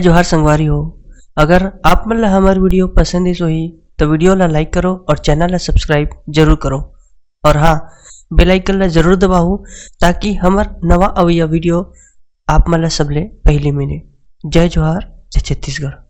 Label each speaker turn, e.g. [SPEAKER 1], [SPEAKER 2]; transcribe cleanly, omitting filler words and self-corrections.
[SPEAKER 1] जोहार संगवारी हो। अगर आप मन ला हमार वीडियो पसंद इस होही तो वीडियो ला लाइक करो और चैनल ला सब्सक्राइब जरूर करो। और हाँ, बेल आइकन ला जरूर दबाओ ताकि हमार नवा अवैया वीडियो आप मन ला सबले पहले मिले। जय जोहार, जय छत्तीसगढ़।